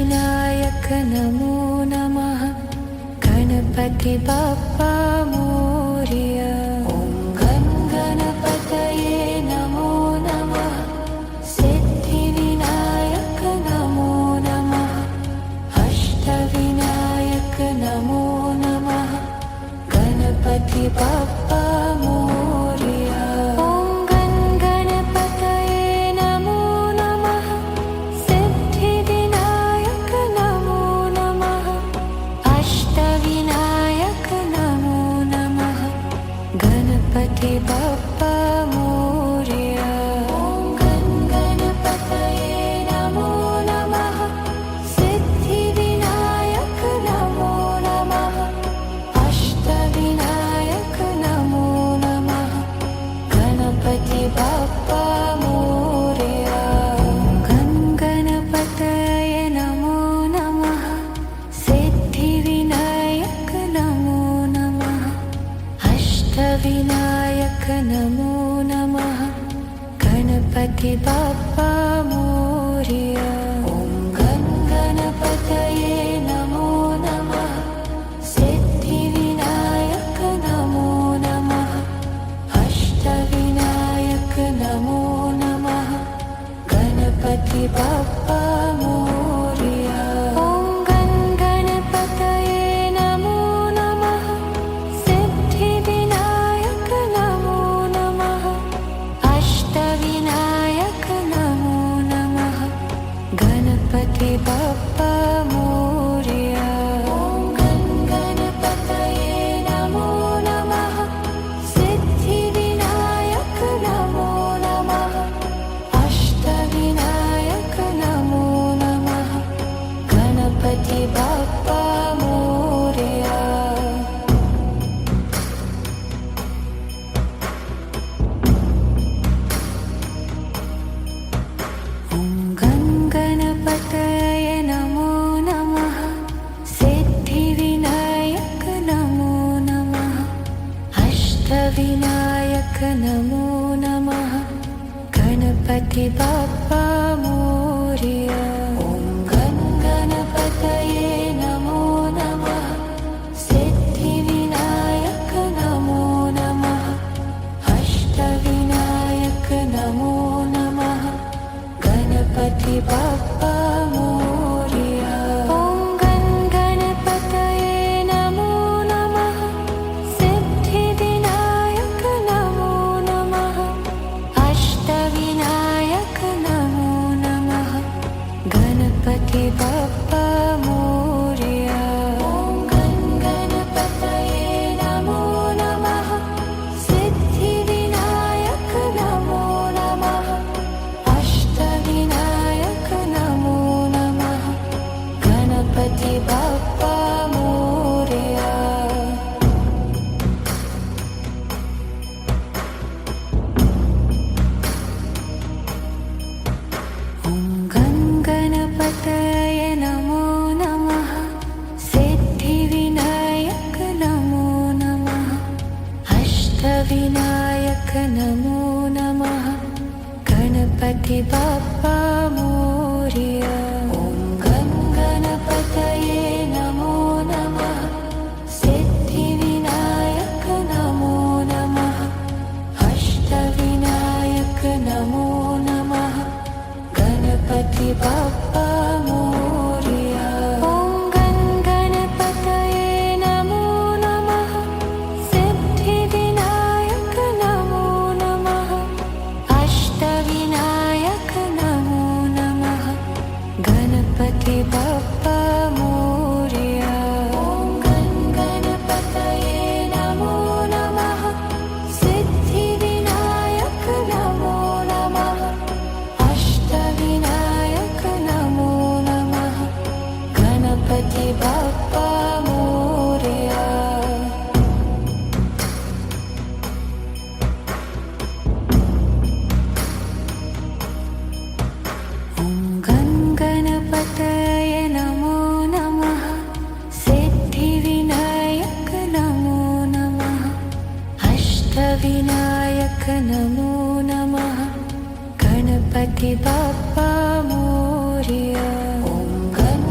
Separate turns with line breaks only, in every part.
अष्टविनायक नमो नमः। गणपति बप्पा मोरया। ॐ गं गणपतये नमो नमः। सिद्धिविनायक नमो नमः। अष्टविनायक नमो नमः। गणपति बप्पा मोरया। ॐ गं गणपतये नमो नमः। सिद्धिविनायक नमो नमः। अष्टविनायक नमो नमः। गणपति बप्पा मोरया। ॐ गं गणपतये नमो नमः। सिद्धिविनायक नमो नमः। अष्टविनायक नमो नमः। गणपति बप्पा मोरया। ॐ गं गणपतये नमो नमः। सिद्धिविनायक नमो नमः। अष्टविनायक नमो नमः। गणपति बप्पा मोरया। ॐ गं गणपतये नमो नमः। सिद्धिविनायक नमो नमः। अष्टविनायक नमो नमः। गणपति बप्पा मोरया। ॐ गं गणपतये नमो नमः। सिद्धिविनायक नमो नमः। अष्टविनायक नमो नमः। गणपति बप्पा मोरया। ॐ गं गणपतये नमो नमः। सिद्धिविनायक नमो नमः। अष्टविनायक नमो नमः। गणपति बप्पा मोरया। ॐ गं गणपतये नमो नमः। सिद्धिविनायक नमो नमः। अष्टविनायक नमो नमः। गणपति बप्पा मोरया। ॐ गं गणपतये नमो नमः। सिद्धिविनायक नमो नमः। अष्टविनायक नमो नमः। गणपति बप्पा मोरया। ॐ गं गणपतये नमो नमः। सिद्धिविनायक नमो नमः। अष्टविनायक नमो नमः। गणपति बप्पा मोरया। ॐ गं गणपतये नमो नमः। सिद्धिविनायक नमो नमः। अष्टविनायक नमो नमः। गणपति बप्पा मोरया। ॐ गं गणपतये नमो नमः। सिद्धिविनायक नमो नमः। अष्टविनायक नमो नमः। गणपति बप्पा मोरया। ॐ गं गणपतये नमो नमः। सिद्धिविनायक नमो नमः। अष्टविनायक नमो नमः। गणपति बप्पा मोरया। ॐ गं गणपतये नमो नमः। सिद्धिविनायक नमो नमः। अष्टविनायक नमो नमः। गणपति बप्पा मोरया। ॐ गं गणपतये नमो नमः। सिद्धिविनायक नमो नमः। अष्टविनायक नमो नमः। गणपति बप्पा मोरया। ॐ गं गणपतये नमो नमः। सिद्धिविनायक नमो नमः। अष्टविनायक नमो नमः। गणपति बप्पा मोरया। ॐ गं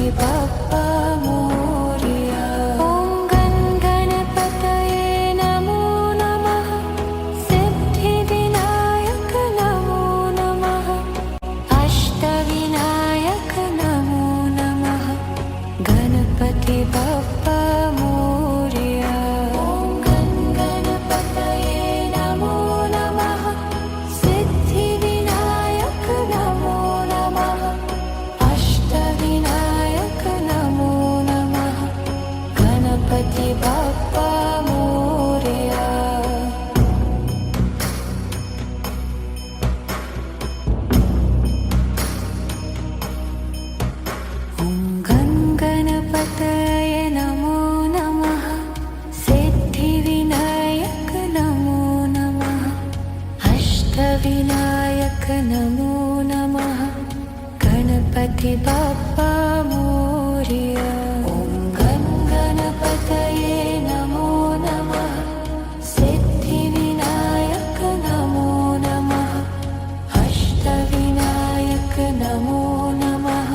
गणपति बाप्पा मोरया। ॐ गण गणपतये नमो नमः। सिद्धिविनायक नमो नमः। अष्टविनायक नमो नमः। गणपति बाप्पा मोरया। ॐ गण गणपतये नमो नमः। सिद्धिविनायक नमो नमः। अष्टविनायक नमो नमः। गणपति बाप्पा मोरया। ॐ गण गणपतये नमो नमः। सिद्धिविनायक नमो नमः। अष्टविनायक नमो नमः। गणपति बाप्पा मोरया। ॐ गण गणपतये नमो नमः। सिद्धिविनायक नमो नमः। अष्टविनायक नमो नमः।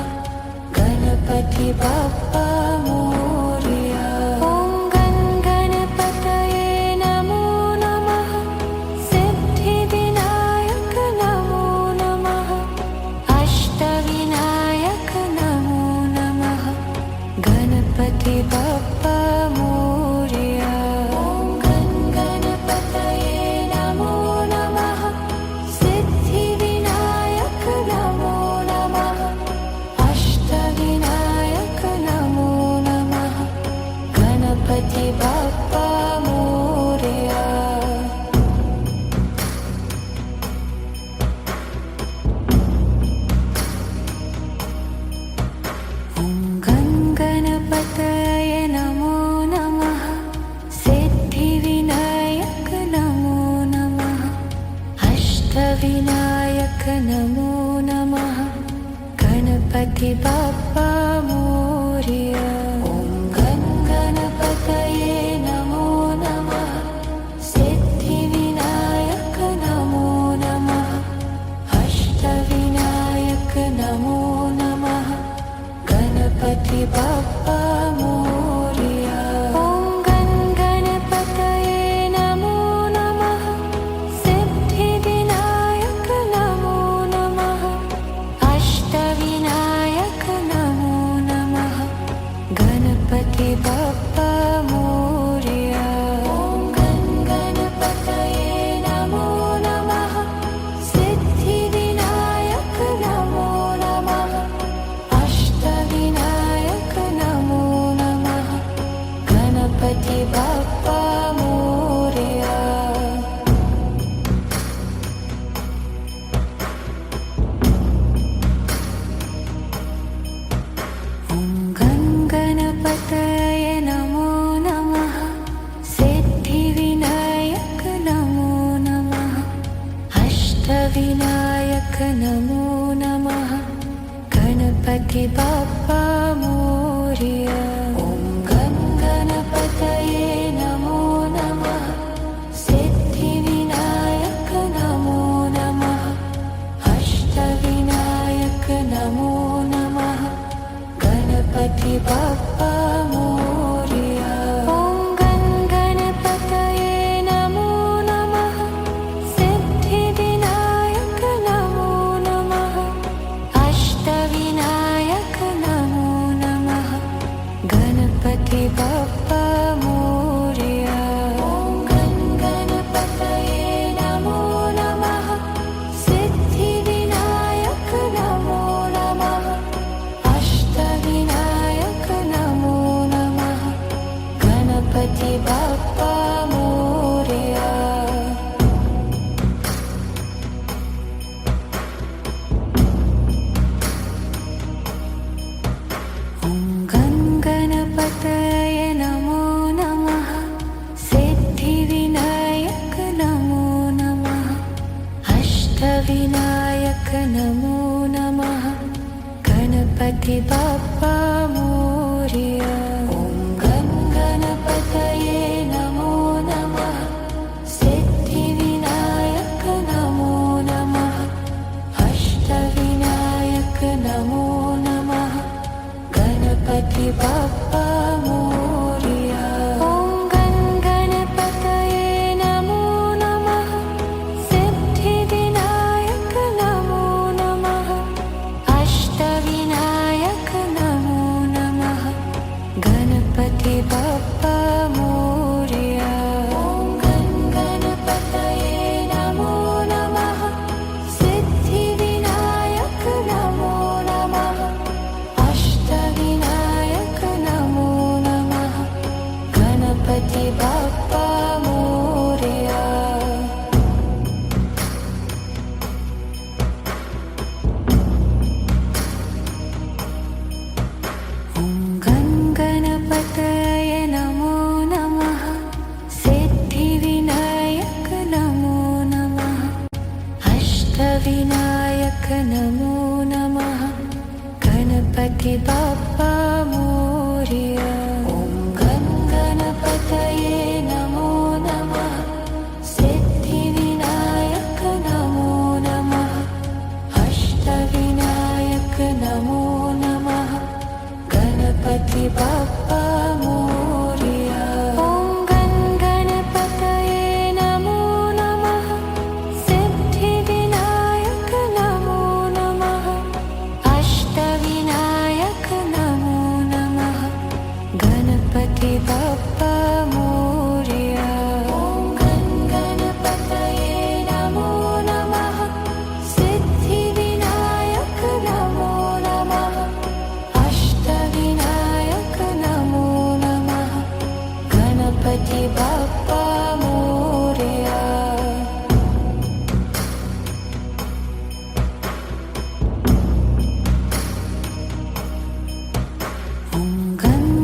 गणपति बाप्पा मोरया। ॐ गण गणपतये नमो नमः। सिद्धिविनायक नमो नमः। अष्टविनायक नमो नमः। गणपति बाप्पा मोरया। ॐ गण गणपतये नमो नमः। सिद्धिविनायक नमो नमः। अष्टविनायक नमो नमः। गणपति बाप्पा मोरया। ॐ गण गणपतये नमो नमः। सिद्धिविनायक नमो नमः। अष्टविनायक नमो नमः। गणपति बाप्पा मोरया। ॐ गण गणपतये नमो नमः। सिद्धिविनायक नमो नमः। अष्टविनायक नमो नमः। गणपति बाप्पा मोरया। ॐ गण गणपतये नमो नमः। सिद्धिविनायक नमो नमः। अष्टविनायक नमो नमः। गणपति बाप्पा मोरया। ॐ गण गणपतये नमो नमः। सिद्धिविनायक नमो नमः। अष्टविनायक नमो नमः। गणपति बाप्पा मोरया। ॐ गण गणपतये नमो नमः। सिद्धिविनायक नमो नमः। अष्टविनायक नमो नमः। गणपति बाप्पा मोरया। ॐ गण गणपतये नमो नमः। सिद्धिविनायक नमो नमः। अष्टविनायक नमो नमः। गणपति बाप्पा मोरया। ॐ गण गणपतये नमो नमः। सिद्धिविनायक नमो नमः। अष्टविनायक नमो नमः। गणपति बाप्पा मोरया। ॐ गण गणपतये नमो नमः। सिद्धिविनायक नमो नमः। अष्टविनायक नमो नमः। गणपति बाप्पा मोरया। ॐ गण गणपतये नमो नमः। सिद्धिविनायक नमो नमः। अष्टविनायक नमो नमः। गणपति बाप्पा मोरया। ॐ गण गणपतये नमो नमः। सिद्धिविनायक नमो नमः। अष्टविनायक नमो नमः। गण गणपति बाप्पा मोरया। ॐ गणपतये नमो नमः। सिद्धिविनायक नमो नमः। अष्टविनायक नमो नमः। गणपति बाप्पा मोरया। ॐ गणपतये नमो नमः। सिद्धिविनायक नमो नमः। अष्टविनायक नमो नमः। गणपति बाप्पा मोरया। ॐ गणपतये नमो नमः। सिद्धिविनायक नमो नमः। अष्टविनायक नमो नमः। गणपति बाप्पा मोरया। ॐ गणपतये नमो नमः। सिद्धिविनायक नमो नमः। अष्टविनायक नमो नमः। गणपति बाप्पा मोरया। ॐ गणपतये नमो नमः। सिद्धिविनायक नमो नमः। अष्टविनायक नमो नमः। गणपति बाप्पा मोरया। ॐ गणपतये नमो नमः। सिद्धिविनायक नमो नमः। अष्टविनायक नमो नमः। गणपति बाप्पा मोरया। ॐ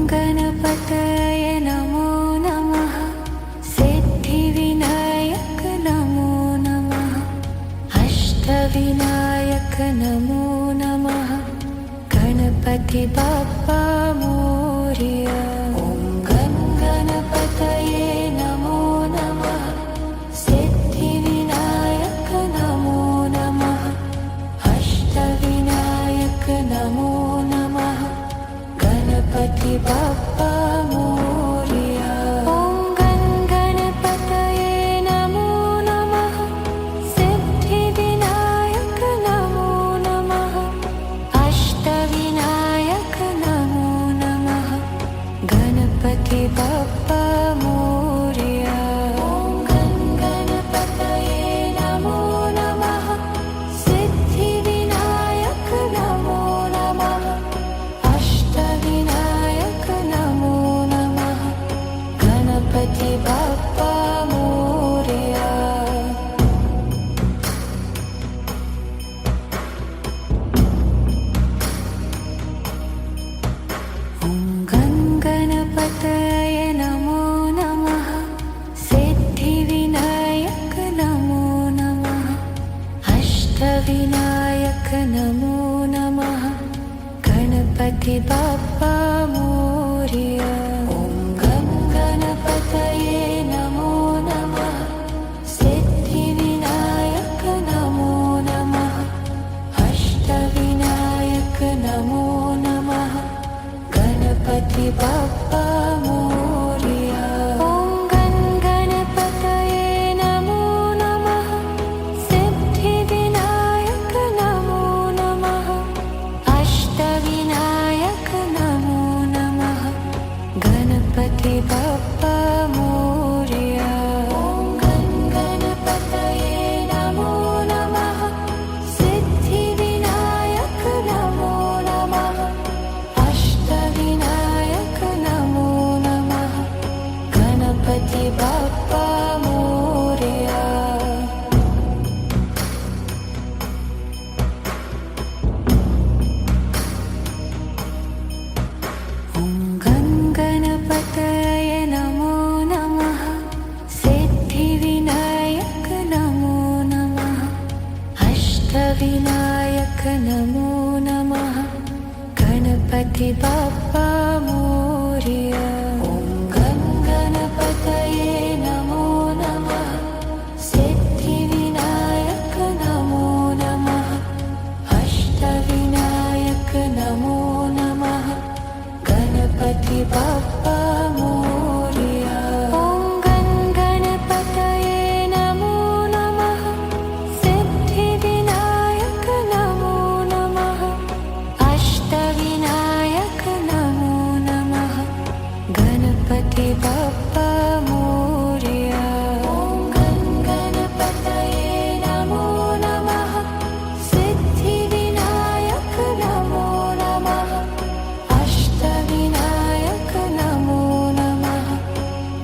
गणपतये नमो नमः। सिद्धिविनायक नमो नमः। अष्टविनायक नमो नमः। गणपति बाप्पा मोरया। ॐ गणपतये नमो नमः। सिद्धिविनायक नमो नमः। अष्टविनायक नमो नमः। गणपति बाप्पा मोरया। ॐ गणपतये नमो नमः। सिद्धिविनायक नमो नमः। अष्टविनायक नमो नमः। गणपति बाप्पा मोरया। ॐ गणपतये नमो नमः। सिद्धिविनायक नमो नमः। अष्टविनायक नमो नमः। गणपति बाप्पा मोरया। ॐ गणपतये नमो नमः। सिद्धिविनायक नमो नमः। अष्टविनायक नमो नमः। गणपति बाप्पा मोरया। ॐ गणपतये नमो नमः। सिद्धिविनायक नमो नमः। अष्टविनायक नमो नमः। गणपति बाप्पा मोरया। ॐ गणपतये नमो नमः। सिद्धिविनायक नमो नमः। अष्टविनायक नमो नमः। गणपति बाप्पा मोरया। ॐ गणपतये नमो नमः। सिद्धिविनायक नमो नमः। अष्टविनायक नमो नमः। गणपति बाप्पा मोरया। ॐ गणपतये नमो नमः। सिद्धिविनायक नमो नमः। अष्टविनायक नमो नमः। गणपति बाप्पा मोरया। ॐ गणपतये नमो नमः। सिद्धिविनायक नमो नमः। अष्टविनायक नमो नमः। गणपति बाप्पा मोरया। ॐ गणपतये नमो नमः। सिद्धिविनायक नमो नमः। अष्टविनायक नमो नमः। गणपति बाप्पा मोरया। ॐ गणपतये नमो नमः। सिद्धिविनायक नमो नमः। अष्टविनायक नमो नमः।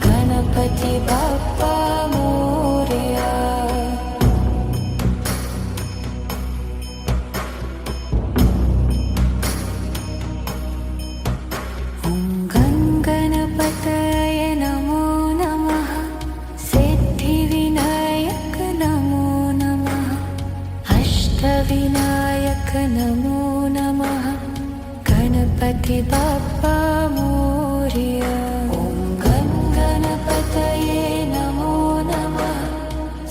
गणपति बाप्पा मोरया। ॐ गणपतये नमो नमः। सिद्धिविनायक नमो नमः। अष्टविनायक नमो नमः। गणपति बाप्पा मोरया। ॐ गणपतये नमो नमः।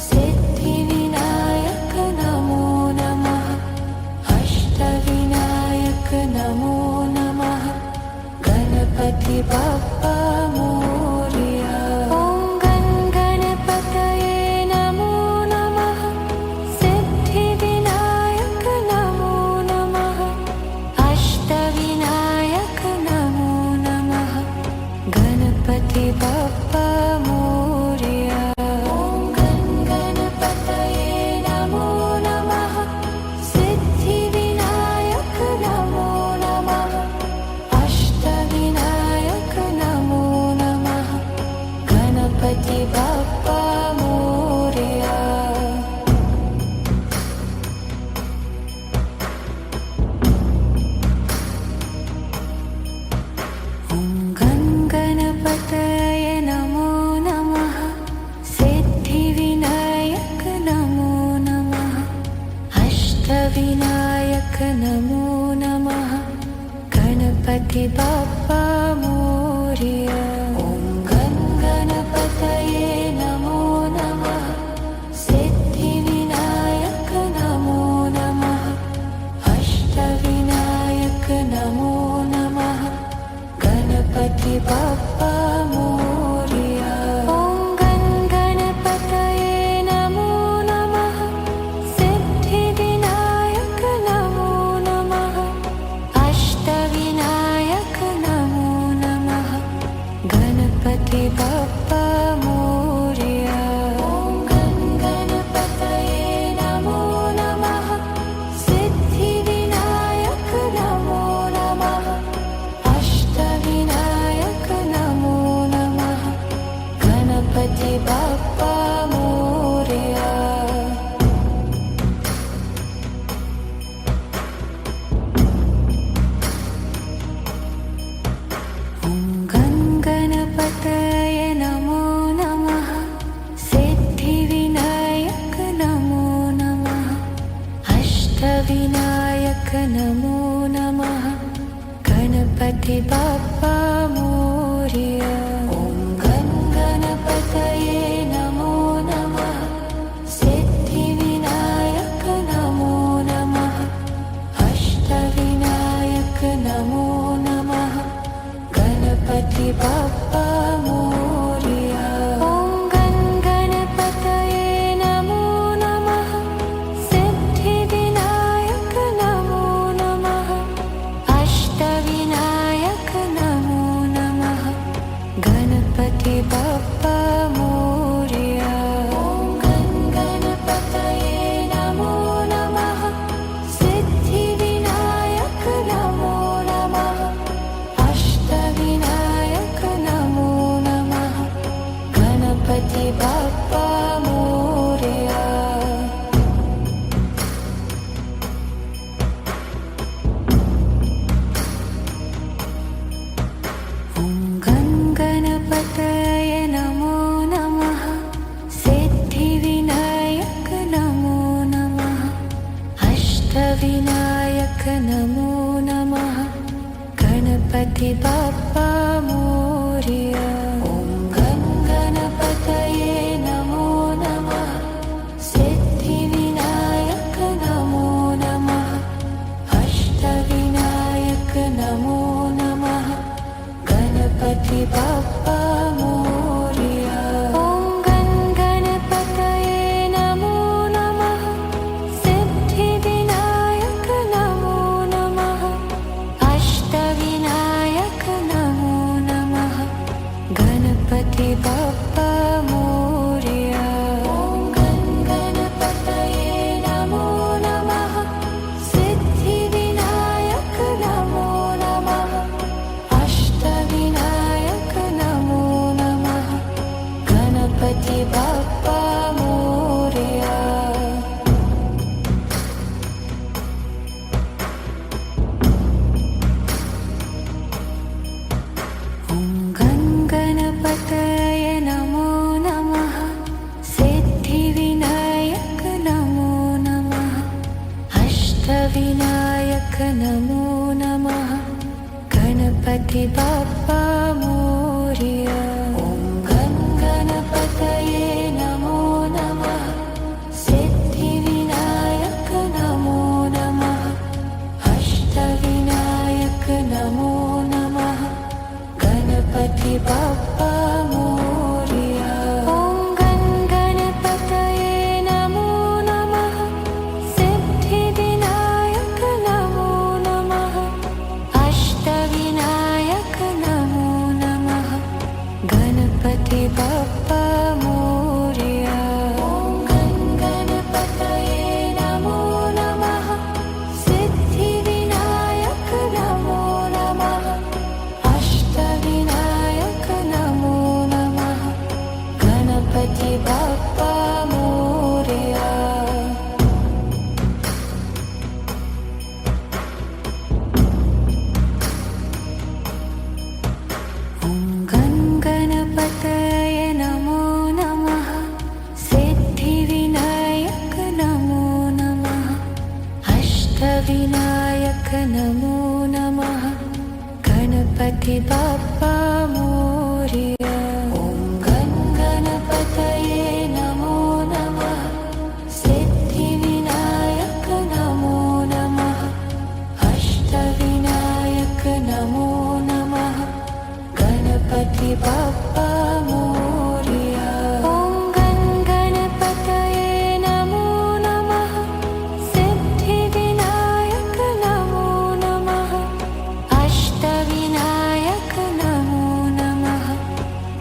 सिद्धिविनायक नमो नमः। अष्टविनायक नमो नमः। गणपति बाप्पा मोरया। ॐ गणपतये नमो नमः। सिद्धिविनायक नमो नमः। अष्टविनायक नमो नमः। गणपति बाप्पा मोरया। ॐ गणपतये नमो नमः। सिद्धिविनायक नमो नमः। अष्टविनायक नमो नमः। गणपति बाप्पा मोरया। ॐ गणपतये नमो नमः। सिद्धिविनायक नमो नमः। अष्टविनायक नमो नमः। गणपति बाप्पा मोरया। ॐ गणपतये नमो नमः। सिद्धिविनायक नमो नमः। अष्टविनायक नमो नमः। गणपति बाप्पा मोरया। ॐ गणपतये नमो नमः। सिद्धिविनायक नमो नमः। अष्टविनायक नमो नमः। गणपति बाप्पा मोरया। ॐ गणपतये नमो नमः। सिद्धिविनायक नमो नमः। अष्टविनायक नमो नमः। गणपति बाप्पा मोरया। ॐ गणपतये नमो नमः। सिद्धिविनायक नमो नमः। अष्टविनायक नमो नमः। गणपति बाप्पा मोरया। ॐ गणपतये नमो नमः। सिद्धिविनायक नमो नमः। अष्टविनायक नमो नमः। गणपति बाप्पा मोरया। ॐ गणपतये नमो नमः। सिद्धिविनायक नमो नमः। अष्टविनायक नमो नमः। गणपति बाप्पा मोरया। ॐ गणपतये नमो नमः। सिद्धिविनायक नमो नमः। अष्टविनायक नमो गणपति बाप्पा मोरया। ॐ गं गणपतये नमो नमः। सिद्धिविनायक नमो नमः। अष्टविनायक नमो नमः। गणपति बाप्पा मोरया। ॐ गं गणपतये नमो नमः। सिद्धिविनायक नमो नमः। अष्टविनायक नमो नमः। गणपति बाप्पा मोरया। ॐ गं गणपतये नमो नमः। सिद्धिविनायक नमो नमः। अष्टविनायक नमो नमः। गणपति बाप्पा मोरया। ॐ गं गणपतये नमो नमः। सिद्धिविनायक नमो नमः। अष्टविनायक नमो नमः। गणपति बाप्पा मोरया। ॐ गं गणपतये नमो नमः। सिद्धिविनायक नमो नमः। अष्टविनायक नमो नमः। गणपति बाप्पा मोरया। ॐ गं गणपतये नमो नमः। सिद्धिविनायक नमो नमः। अष्टविनायक नमो नमः। गणपति बाप्पा मोरया। ॐ गं गणपतये नमो नमः। सिद्धिविनायक नमो नमः। अष्टविनायक नमो नमः। गणपति बाप्पा मोरया। ॐ गं गणपतये नमो नमः। सिद्धिविनायक नमो नमः। अष्टविनायक नमो नमः। गणपति बाप्पा मोरया। ॐ गं गणपतये नमो नमः। सिद्धिविनायक नमो नमः। अष्टविनायक नमो नमः।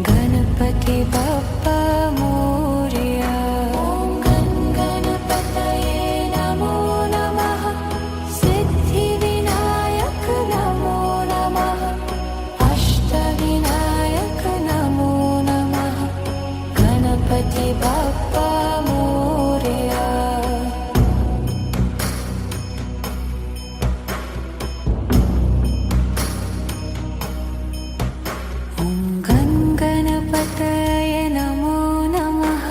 गणपति बाप्पा मोरया। ॐ गं गणपतये नमो नमः। सिद्धिविनायक नमो नमः। अष्टविनायक नमो नमः। गणपति बाप्पा मोरया। ॐ गं गणपतये नमो नमः।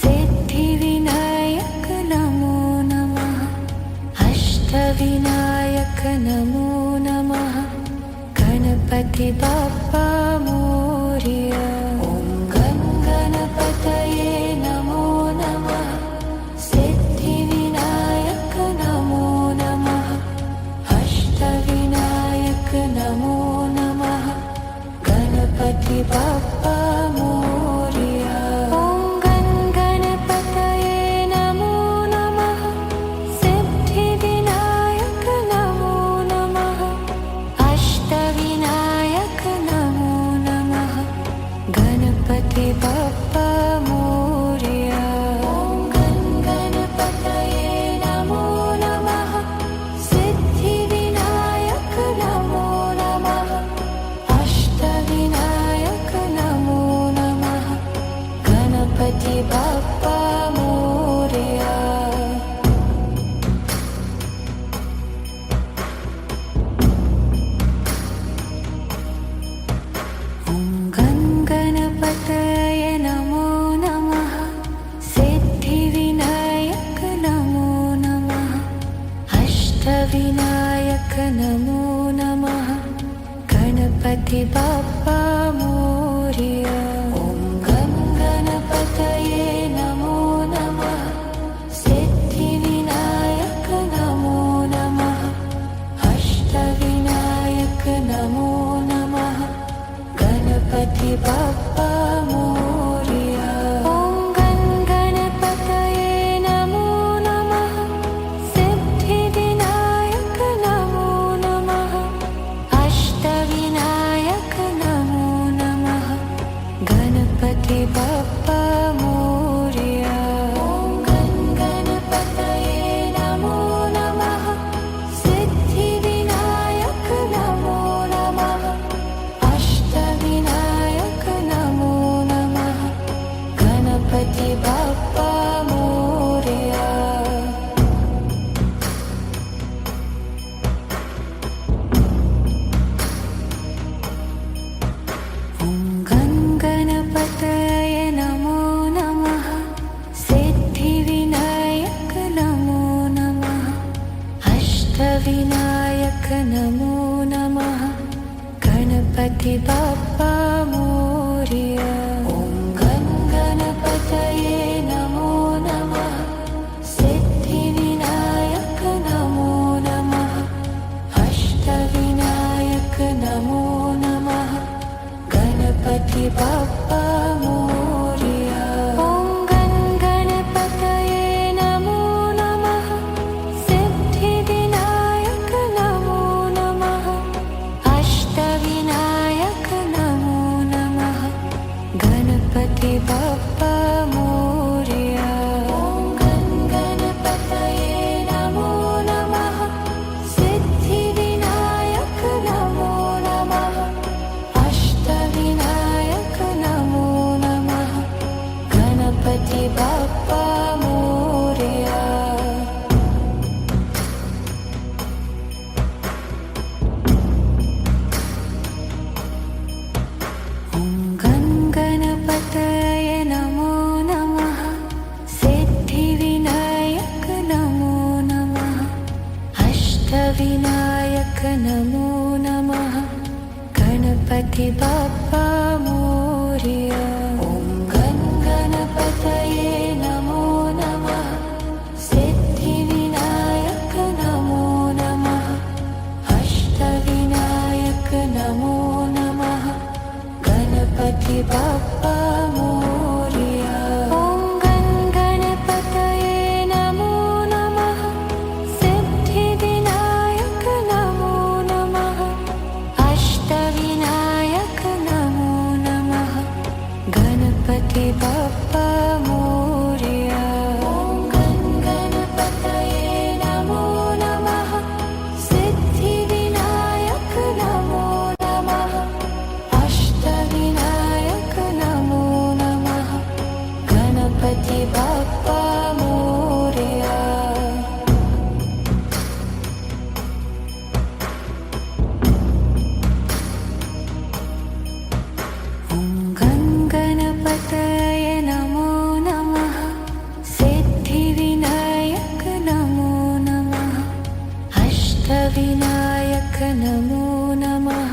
सिद्धिविनायक नमो नमः। अष्टविनायक नमो नमः। गणपति बाप्पा मोरया। ॐ गं गणपतये नमो नमः। सिद्धिविनायक नमो नमः। अष्टविनायक नमो नमः। गणपति बाप्पा मोरया। ॐ गं गणपतये नमो नमः। सिद्धिविनायक नमो नमः। अष्टविनायक नमो नमः। गणपति बाप्पा मोरया। ॐ गं गणपतये नमो नमः। सिद्धिविनायक नमो नमः। अष्टविनायक नमो नमः। गणपति बाप्पा मोरया। ॐ गं गणपतये नमो नमः। सिद्धिविनायक नमो नमः। अष्टविनायक नमो नमः। गणपति बाप्पा मोरया। ॐ गं गणपतये नमो नमः। सिद्धिविनायक नमो नमः। अष्टविनायक नमो नमः। गणपति बाप्पा मोरया। ॐ गणपतये नमो नमः। सिद्धिविनायक नमो नमः। अष्टविनायक नमो नमः। गणपति बाप्पा मोरया। ॐ गणपतये नमो नमः। सिद्धिविनायक नमो नमः। अष्टविनायक नमो नमः। गणपति बाप्पा मोरया। ॐ गणपतये नमो नमः। सिद्धिविनायक नमो नमः। अष्टविनायक नमो नमः। गणपति बाप्पा मोरया। ॐ गणपतये नमो नमः। सिद्धिविनायक नमो नमः। अष्टविनायक नमो नमः। गणपति बाप्पा मोरया। ॐ गणपतये नमो नमः। सिद्धिविनायक नमो नमः। अष्टविनायक नमो नमः। गणपति बाप्पा मोरया। ॐ गणपतये नमो नमः। सिद्धिविनायक नमो नमः। अष्टविनायक नमो नमः। गणपति बाप्पा मोरया। ॐ गणपतये नमो नमः। सिद्धिविनायक नमो नमः। अष्टविनायक नमो नमः। गणपति बाप्पा मोरया। ॐ गणपतये नमो नमः। सिद्धिविनायक नमो नमः। अष्टविनायक नमो नमः। गणपति बाप्पा मोरया। ॐ गणपतये नमो नमः। सिद्धिविनायक नमो नमः। अष्टविनायक नमो नमः। गणपति बाप्पा मोरया। ॐ गणपतये नमो नमः। सिद्धिविनायक नमो नमः। अष्टविनायक नमो नमः। गणपति बाप्पा मोरया। ॐ गणपतये नमो नमः। सिद्धिविनायक नमो नमः। अष्टविनायक नमो नमः।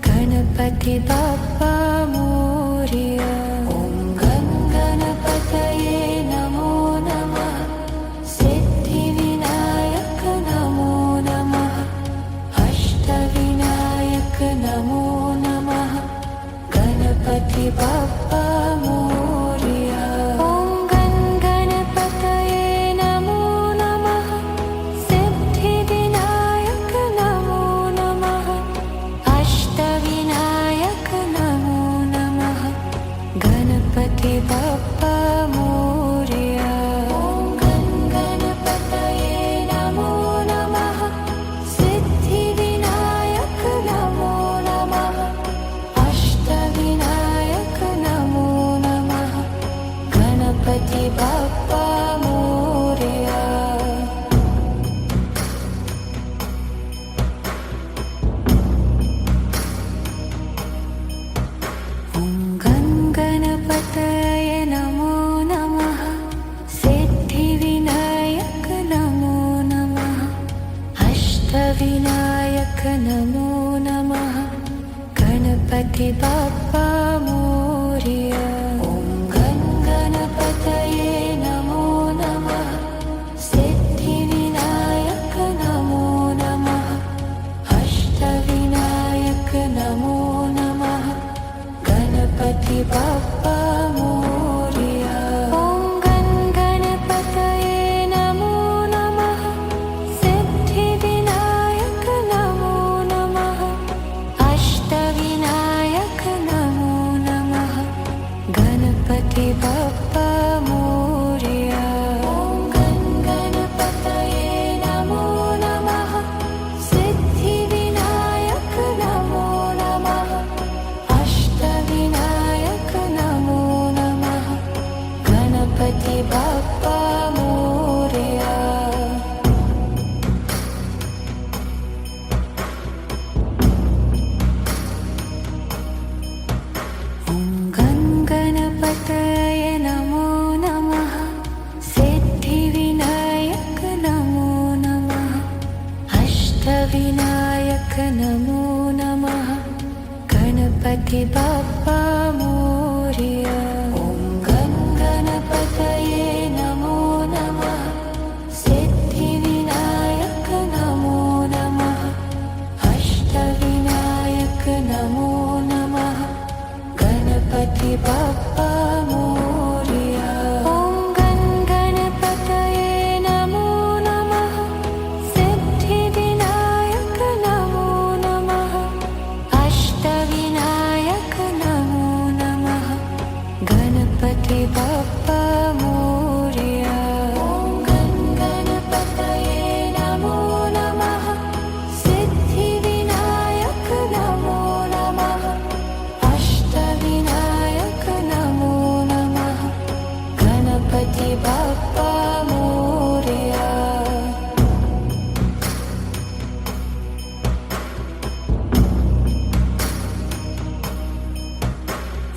गणपति बाप्पा मोरया। ॐ गणपतये नमो नमः। सिद्धिविनायक नमो नमः। अष्टविनायक नमो नमः। गणपति बाप्पा मोरया। ॐ गणपतये नमो नमः। सिद्धिविनायक नमो नमः। अष्टविनायक नमो नमः। गणपति बाप्पा मोरया। ॐ गणपतये नमो नमः। सिद्धिविनायक नमो नमः। अष्टविनायक नमो नमः। गणपति बाप्पा मोरया। ॐ गणपतये नमो नमः। सिद्धिविनायक नमो नमः। अष्टविनायक नमो नमः। गणपति बाप्पा मोरया। ॐ गणपतये नमो नमः। सिद्धिविनायक नमो नमः। अष्टविनायक नमो नमः। नमः गणपति बाप्पा मोरया। ॐ गं गणपतये नमो नमः सिद्धिविनायक नमो नमः अष्टविनायक नमो नमः गणपति बाप्पा मोरया। ॐ गं गणपतये नमो नमः सिद्धिविनायक नमो नमः अष्टविनायक नमो नमः गणपति बाप्पा मोरया। ॐ गं गणपतये नमो नमः सिद्धिविनायक नमो नमः अष्टविनायक नमो नमः गणपति बाप्पा मोरया।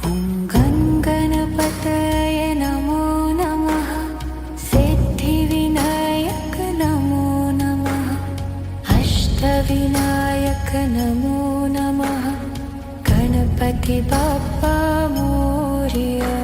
ॐ गं गणपतये नमो नमः सिद्धिविनायक नमो नमः अष्टविनायक नमो नमः गणपति बाप्पा मोरया।